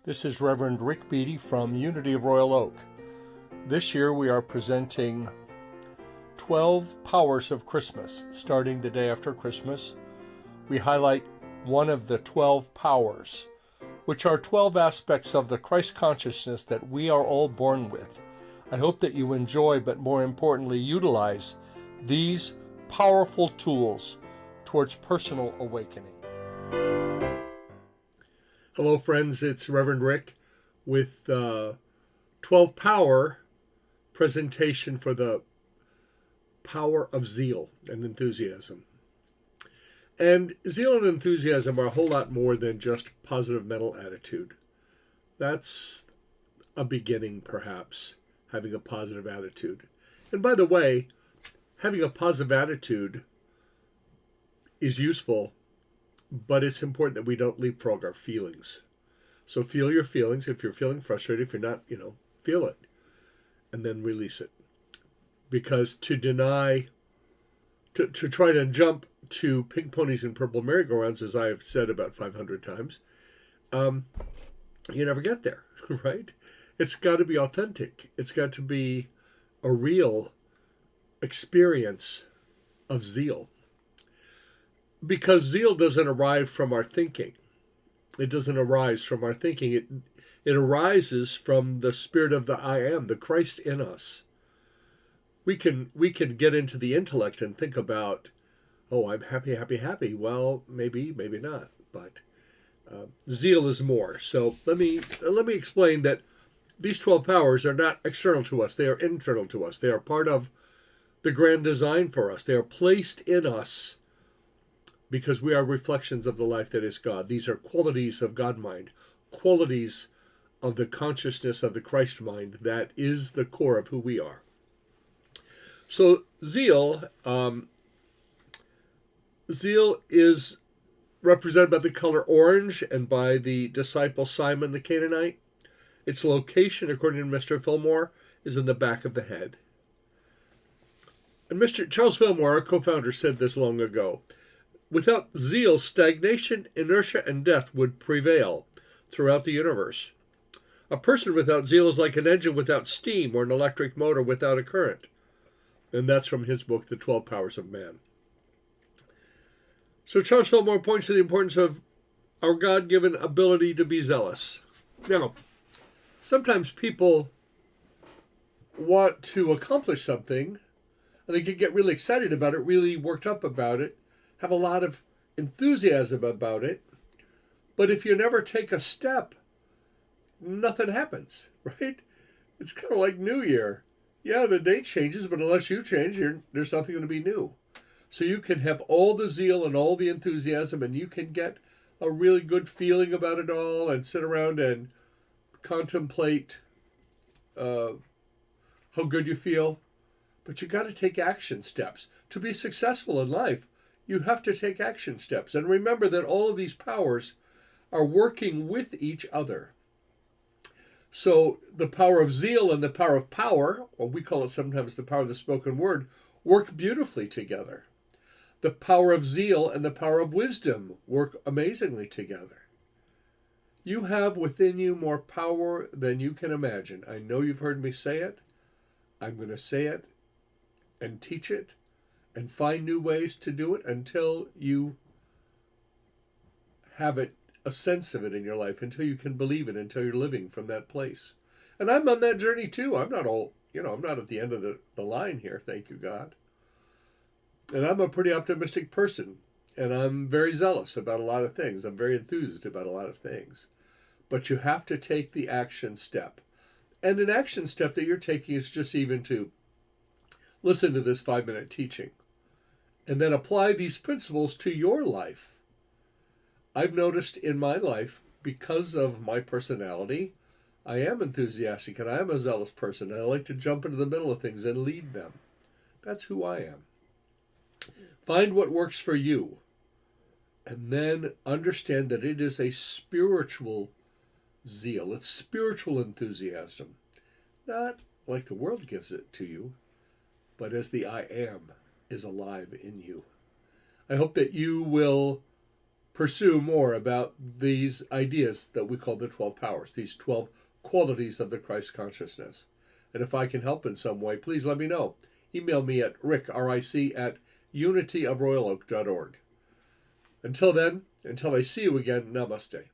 This is Rev Rick from Unity of Royal Oak. This year we are presenting 12 Powers of Christmas. Starting the day after Christmas, we highlight one of the 12 powers, which are 12 aspects of the Christ consciousness that we are all born with. I hope that you enjoy, but more importantly, utilize these powerful tools towards personal awakening. Hello friends, it's Rev Rick with 12 Power presentation for the power of zeal and enthusiasm. And zeal and enthusiasm are a whole lot more than just positive mental attitude. That's a beginning, perhaps, having a positive attitude. And by the way, having a positive attitude is useful, but it's important that we don't leapfrog our feelings. So feel your feelings. If you're feeling frustrated, if you're not, feel it. And then release it. Because to try to jump to pink ponies and purple merry-go-rounds, as I have said about 500 times, you never get there, right? It's got to be authentic. It's got to be a real experience of zeal. Because zeal doesn't arrive from our thinking. It doesn't arise from our thinking. It arises from the spirit of the I am, the Christ in us. We can get into the intellect and think about, oh, I'm happy, happy, happy. Well, maybe not. But zeal is more. So let me explain that these 12 powers are not external to us. They are internal to us. They are part of the grand design for us. They are placed in us because we are reflections of the life that is God. These are qualities of God mind, qualities of the consciousness of the Christ mind that is the core of who we are. So zeal is represented by the color orange and by the disciple Simon the Canaanite. Its location, according to Mr. Fillmore, is in the back of the head. And Mr. Charles Fillmore, our co-founder, said this long ago. Without zeal, stagnation, inertia, and death would prevail throughout the universe. A person without zeal is like an engine without steam or an electric motor without a current. And that's from his book, The 12 Powers of Man. So Charles Fillmore points to the importance of our God-given ability to be zealous. Now, sometimes people want to accomplish something, and they can get really excited about it, really worked up about it, have a lot of enthusiasm about it, but if you never take a step, nothing happens, right? It's kind of like New Year. Yeah, the date changes, but unless you change, there's nothing going to be new. So you can have all the zeal and all the enthusiasm, and you can get a really good feeling about it all and sit around and contemplate how good you feel. But you got to take action steps. To be successful in life, you have to take action steps. And remember that all of these powers are working with each other. So the power of zeal and the power of power, or we call it sometimes the power of the spoken word, work beautifully together. The power of zeal and the power of wisdom work amazingly together. You have within you more power than you can imagine. I know you've heard me say it. I'm going to say it and teach it and find new ways to do it until you have it, a sense of it in your life, until you can believe it, until you're living from that place. And I'm on that journey too. I'm not I'm not at the end of the line here, thank you, God. And I'm a pretty optimistic person, and I'm very zealous about a lot of things. I'm very enthused about a lot of things. But you have to take the action step. And an action step that you're taking is just even to listen to this 5-minute teaching and then apply these principles to your life. I've noticed in my life, because of my personality, I am enthusiastic and I am a zealous person, and I like to jump into the middle of things and lead them. That's who I am. Find what works for you, and then understand that it is a spiritual zeal. It's spiritual enthusiasm. Not like the world gives it to you, but as the I am is alive in you. I hope that you will pursue more about these ideas that we call the 12 powers, these 12 qualities of the Christ consciousness. And if I can help in some way, please let me know. Email me at rick, R-I-C, at unityofroyaloak.org. Until then, until I see you again, namaste.